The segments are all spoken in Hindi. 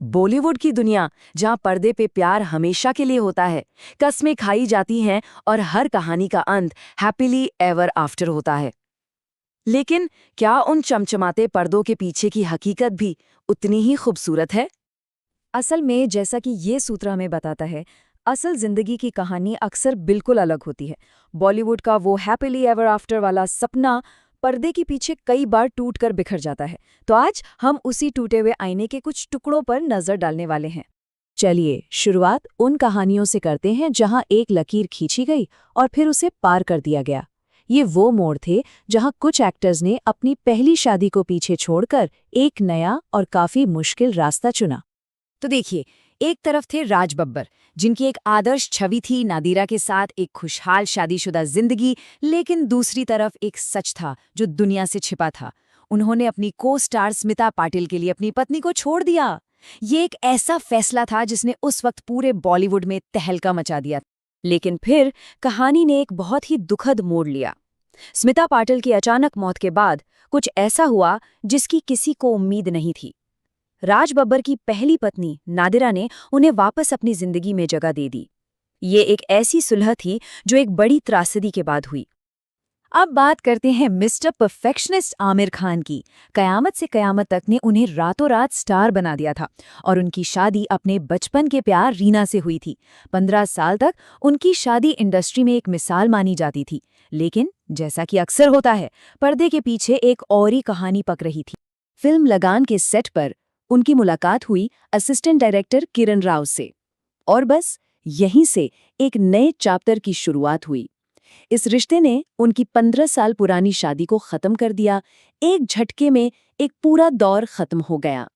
बॉलीवुड की दुनिया, जहां पर्दे पे प्यार हमेशा के लिए होता है, कस्में खाई जाती हैं और हर कहानी का अंत हैप्पीली एवर आफ्टर होता है। लेकिन क्या उन चमचमाते पर्दों के पीछे की हकीकत भी उतनी ही खूबसूरत है? असल में जैसा कि ये सूत्र हमें बताता है, असल जिंदगी की कहानी अक्सर बिल्कुल अलग होती है। बॉलीवुड का वो हैप्पीली एवर आफ्टर वाला सपना पर्दे के पीछे कई बार टूट कर बिखर जाता है। तो आज हम उसी टूटे हुए आईने के कुछ टुकड़ों पर नजर डालने वाले हैं। चलिए शुरुआत उन कहानियों से करते हैं जहां एक लकीर खींची गई और फिर उसे पार कर दिया गया। ये वो मोड़ थे जहां कुछ एक्टर्स ने अपनी पहली शादी को पीछे छोड़कर एक नया और काफी मुश्किल रास्ता चुना। तो देखिए, एक तरफ थे राज बब्बर, जिनकी एक आदर्श छवि थी नादिरा के साथ एक खुशहाल शादीशुदा जिंदगी। लेकिन दूसरी तरफ एक सच था जो दुनिया से छिपा था। उन्होंने अपनी को स्टार स्मिता पाटिल के लिए अपनी पत्नी को छोड़ दिया। ये एक ऐसा फैसला था जिसने उस वक्त पूरे बॉलीवुड में तहलका मचा दिया। लेकिन फिर कहानी ने एक बहुत ही दुखद मोड़ लिया। स्मिता पाटिल की अचानक मौत के बाद कुछ ऐसा हुआ जिसकी किसी को उम्मीद नहीं थी। राज बब्बर की पहली पत्नी नादिरा ने उन्हें वापस अपनी जिंदगी में जगह दे दी। ये एक ऐसी सुलह थी जो एक बड़ी त्रासदी के बाद हुई। अब बात करते हैं मिस्टर परफेक्शनिस्ट आमिर खान की। कयामत से कयामत तक ने उन्हें रातों रात स्टार बना दिया था और उनकी शादी अपने बचपन के प्यार रीना से हुई थी। 15 साल तक उनकी शादी इंडस्ट्री में एक मिसाल मानी जाती थी। लेकिन जैसा कि अक्सर होता है, पर्दे के पीछे एक और ही कहानी पक रही थी। फिल्म लगान के सेट पर उनकी मुलाकात हुई असिस्टेंट डायरेक्टर किरण राव से, और बस यहीं से एक नए चैप्टर की शुरुआत हुई। इस रिश्ते ने उनकी 15 साल पुरानी शादी को खत्म कर दिया। एक झटके में एक पूरा दौर खत्म हो गया।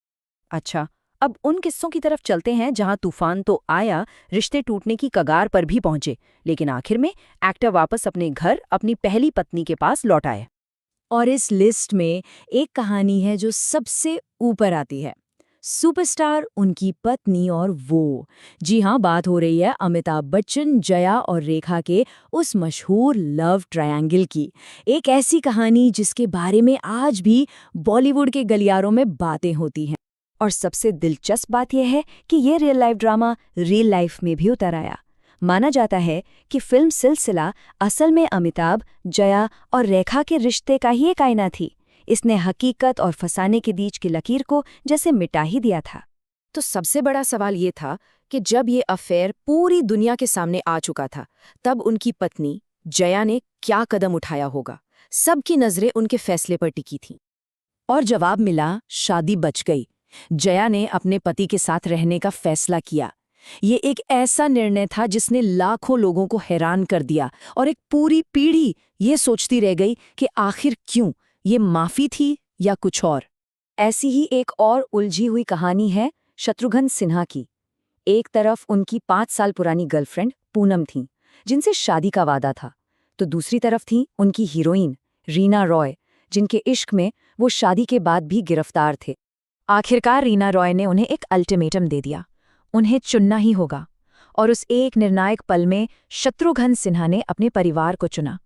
अच्छा, अब उन किस्सों की तरफ चलते हैं जहां तूफान तो आया, रिश्ते टूटने की कगार पर भी पहुंचे, लेकिन आखिर में एक्टर वापस अपने घर अपनी पहली पत्नी के पास लौट आए। और इस लिस्ट में एक कहानी है जो सबसे ऊपर आती है। सुपरस्टार, उनकी पत्नी और वो। जी हाँ, बात हो रही है अमिताभ बच्चन, जया और रेखा के उस मशहूर लव ट्रायंगल की। एक ऐसी कहानी जिसके बारे में आज भी बॉलीवुड के गलियारों में बातें होती हैं। और सबसे दिलचस्प बात यह है कि ये real life drama real life में भी उतर आया। माना जाता है कि फिल्म सिलसिला असल में अमिताभ, जया और रेखा के रिश्ते का ही एक आईना थी। इसने हकीकत और फसाने के बीच की लकीर को जैसे मिटा ही दिया था। तो सबसे बड़ा सवाल ये था कि जब ये अफेयर पूरी दुनिया के सामने आ चुका था, तब उनकी पत्नी जया ने क्या कदम उठाया होगा? सबकी नजरें उनके फैसले पर टिकी थीं। और जवाब मिला, शादी बच गई। जया ने अपने पति के साथ रहने का फैसला किया। ये एक ऐसा निर्णय था जिसने लाखों लोगों को हैरान कर दिया और एक पूरी पीढ़ी ये सोचती रह गई कि आखिर क्यों, ये माफी थी या कुछ और। ऐसी ही एक और उलझी हुई कहानी है शत्रुघ्न सिन्हा की। एक तरफ उनकी 5 साल पुरानी गर्लफ्रेंड पूनम थी, जिनसे शादी का वादा था। तो दूसरी तरफ थी उनकी हीरोइन रीना रॉय, जिनके इश्क में वो शादी के बाद भी गिरफ्तार थे। आखिरकार रीना रॉय ने उन्हें एक अल्टीमेटम दे दिया, उन्हें चुनना ही होगा। और उस एक निर्णायक पल में शत्रुघ्न सिन्हा ने अपने परिवार को चुना।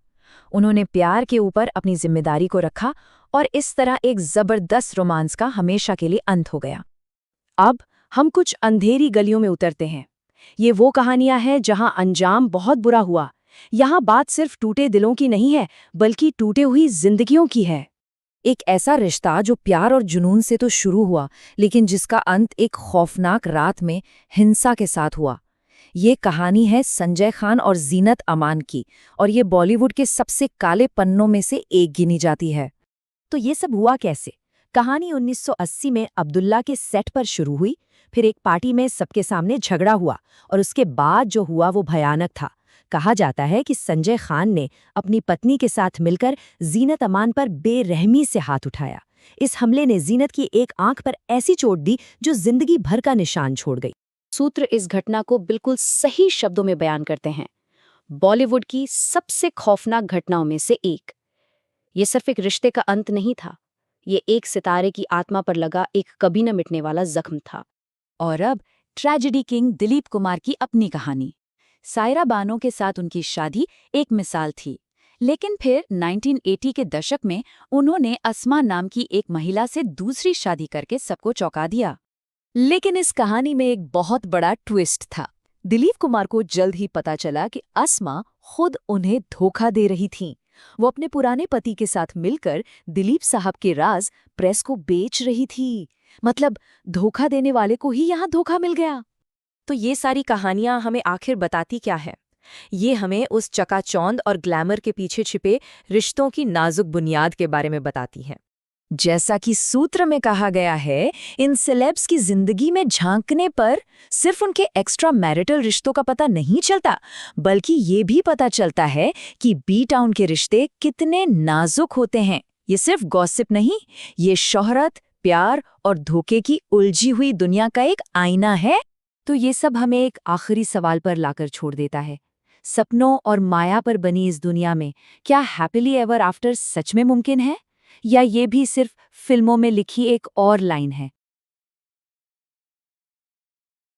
उन्होंने प्यार के ऊपर अपनी जिम्मेदारी को रखा और इस तरह एक जबरदस्त रोमांस का हमेशा के लिए अंत हो गया। अब हम कुछ अंधेरी गलियों में उतरते हैं। ये वो कहानियां हैं जहां अंजाम बहुत बुरा हुआ। यहाँ बात सिर्फ टूटे दिलों की नहीं है, बल्कि टूटे हुई जिंदगियों की है। एक ऐसा रिश्ता जो प्यार और जुनून से तो शुरू हुआ, लेकिन जिसका अंत एक खौफनाक रात में हिंसा के साथ हुआ। ये कहानी है संजय खान और जीनत अमान की, और ये बॉलीवुड के सबसे काले पन्नों में से एक गिनी जाती है। तो ये सब हुआ कैसे? कहानी 1980 में अब्दुल्ला के सेट पर शुरू हुई। फिर एक पार्टी में सबके सामने झगड़ा हुआ और उसके बाद जो हुआ वो भयानक था। कहा जाता है कि संजय खान ने अपनी पत्नी के साथ मिलकर जीनत अमान पर बेरहमी से हाथ उठाया। इस हमले ने जीनत की एक आंख पर ऐसी चोट दी जो जिंदगी भर का निशान छोड़ गई। सूत्र इस घटना को बिल्कुल सही शब्दों में बयान करते हैं। बॉलीवुड की सबसे खौफनाक घटनाओं में से एक। ये सिर्फ एक रिश्ते का अंत नहीं था, ये एक सितारे की आत्मा पर लगा एक कभी न मिटने वाला जख्म था। और अब ट्रेजेडी किंग दिलीप कुमार की अपनी कहानी। सायरा बानो के साथ उनकी शादी एक मिसाल थी, लेकिन फिर 1980 के दशक में उन्होंने अस्मा नाम की एक महिला से दूसरी शादी करके सबको चौंका दिया। लेकिन इस कहानी में एक बहुत बड़ा ट्विस्ट था। दिलीप कुमार को जल्द ही पता चला कि अस्मा खुद उन्हें धोखा दे रही थीं। वो अपने पुराने पति के साथ मिलकर दिलीप साहब के राज प्रेस को बेच रही थी। मतलब धोखा देने वाले को ही यहाँ धोखा मिल गया। तो ये सारी कहानियां हमें आखिर बताती क्या है? ये हमें उस चकाचौंध और ग्लैमर के पीछे छिपे रिश्तों की नाजुक बुनियाद के बारे में बताती हैं। जैसा कि सूत्र में कहा गया है, इन सेलेब्स की जिंदगी में झांकने पर सिर्फ उनके एक्स्ट्रा मैरिटल रिश्तों का पता नहीं चलता, बल्कि ये भी पता चलता है कि बी टाउन के रिश्ते कितने नाजुक होते हैं। ये सिर्फ गॉसिप नहीं, ये शोहरत, प्यार और धोखे की उलझी हुई दुनिया का एक आईना है। तो ये सब हमें एक आखिरी सवाल पर लाकर छोड़ देता है। सपनों और माया पर बनी इस दुनिया में क्या हैप्पीली एवर आफ्टर सच में मुमकिन है, या ये भी सिर्फ फिल्मों में लिखी एक और लाइन है?